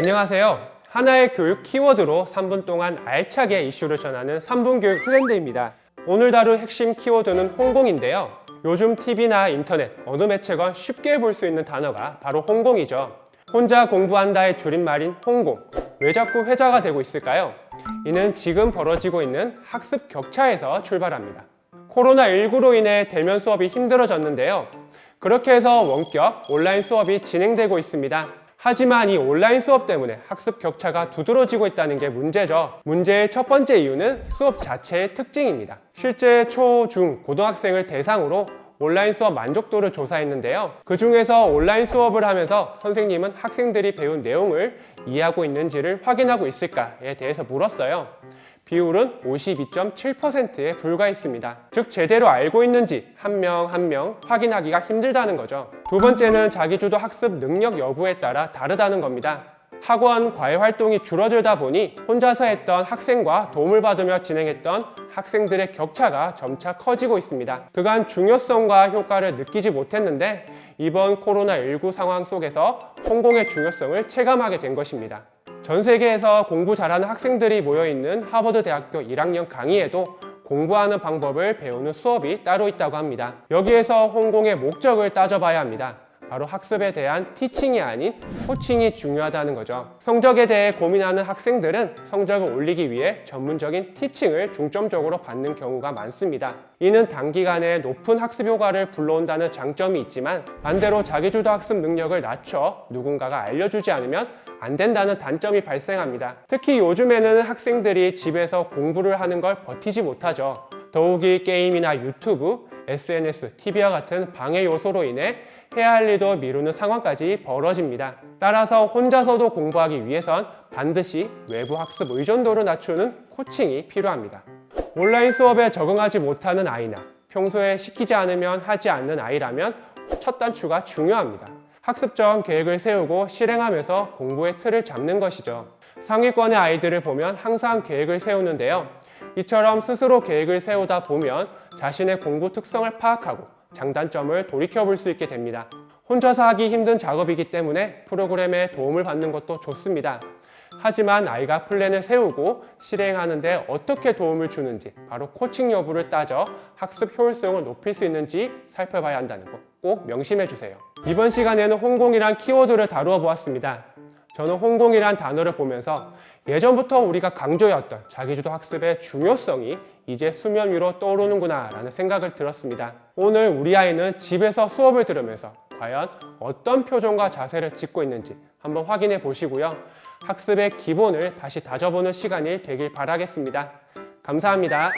안녕하세요. 하나의 교육 키워드로 3분 동안 알차게 이슈를 전하는 3분 교육 트렌드입니다. 오늘 다룰 핵심 키워드는 홍공인데요. 요즘 TV나 인터넷, 어느 매체건 쉽게 볼 수 있는 단어가 바로 홍공이죠. 혼자 공부한다의 줄임말인 홍공. 왜 자꾸 회자가 되고 있을까요? 이는 지금 벌어지고 있는 학습 격차에서 출발합니다. 코로나19로 인해 대면 수업이 힘들어졌는데요. 그렇게 해서 원격 온라인 수업이 진행되고 있습니다. 하지만 이 온라인 수업 때문에 학습 격차가 두드러지고 있다는 게 문제죠. 문제의 첫 번째 이유는 수업 자체의 특징입니다. 실제 초, 중, 고등학생을 대상으로 온라인 수업 만족도를 조사했는데요. 그 중에서 온라인 수업을 하면서 선생님은 학생들이 배운 내용을 이해하고 있는지를 확인하고 있을까에 대해서 물었어요. 비율은 52.7%에 불과했습니다. 즉 제대로 알고 있는지 한 명 한 명 확인하기가 힘들다는 거죠. 두 번째는 자기주도 학습 능력 여부에 따라 다르다는 겁니다. 학원 과외 활동이 줄어들다 보니 혼자서 했던 학생과 도움을 받으며 진행했던 학생들의 격차가 점차 커지고 있습니다. 그간 중요성과 효과를 느끼지 못했는데 이번 코로나19 상황 속에서 홍공의 중요성을 체감하게 된 것입니다. 전 세계에서 공부 잘하는 학생들이 모여있는 하버드 대학교 1학년 강의에도 공부하는 방법을 배우는 수업이 따로 있다고 합니다. 여기에서 홍공의 목적을 따져봐야 합니다. 바로 학습에 대한 티칭이 아닌 코칭이 중요하다는 거죠. 성적에 대해 고민하는 학생들은 성적을 올리기 위해 전문적인 티칭을 중점적으로 받는 경우가 많습니다. 이는 단기간에 높은 학습 효과를 불러온다는 장점이 있지만 반대로 자기주도 학습 능력을 낮춰 누군가가 알려주지 않으면 안 된다는 단점이 발생합니다. 특히 요즘에는 학생들이 집에서 공부를 하는 걸 버티지 못하죠. 더욱이 게임이나 유튜브, SNS, TV와 같은 방해 요소로 인해 해야 할 일도 미루는 상황까지 벌어집니다. 따라서 혼자서도 공부하기 위해선 반드시 외부 학습 의존도를 낮추는 코칭이 필요합니다. 온라인 수업에 적응하지 못하는 아이나 평소에 시키지 않으면 하지 않는 아이라면 첫 단추가 중요합니다. 학습적 계획을 세우고 실행하면서 공부의 틀을 잡는 것이죠. 상위권의 아이들을 보면 항상 계획을 세우는데요. 이처럼 스스로 계획을 세우다 보면 자신의 공부 특성을 파악하고 장단점을 돌이켜볼 수 있게 됩니다. 혼자서 하기 힘든 작업이기 때문에 프로그램의 도움을 받는 것도 좋습니다. 하지만 아이가 플랜을 세우고 실행하는데 어떻게 도움을 주는지 바로 코칭 여부를 따져 학습 효율성을 높일 수 있는지 살펴봐야 한다는 거 꼭 명심해 주세요. 이번 시간에는 홍공이란 키워드를 다루어 보았습니다. 저는 홍공이란 단어를 보면서 예전부터 우리가 강조해왔던 자기주도 학습의 중요성이 이제 수면 위로 떠오르는구나 라는 생각을 들었습니다. 오늘 우리 아이는 집에서 수업을 들으면서 과연 어떤 표정과 자세를 짓고 있는지 한번 확인해 보시고요. 학습의 기본을 다시 다져보는 시간이 되길 바라겠습니다. 감사합니다.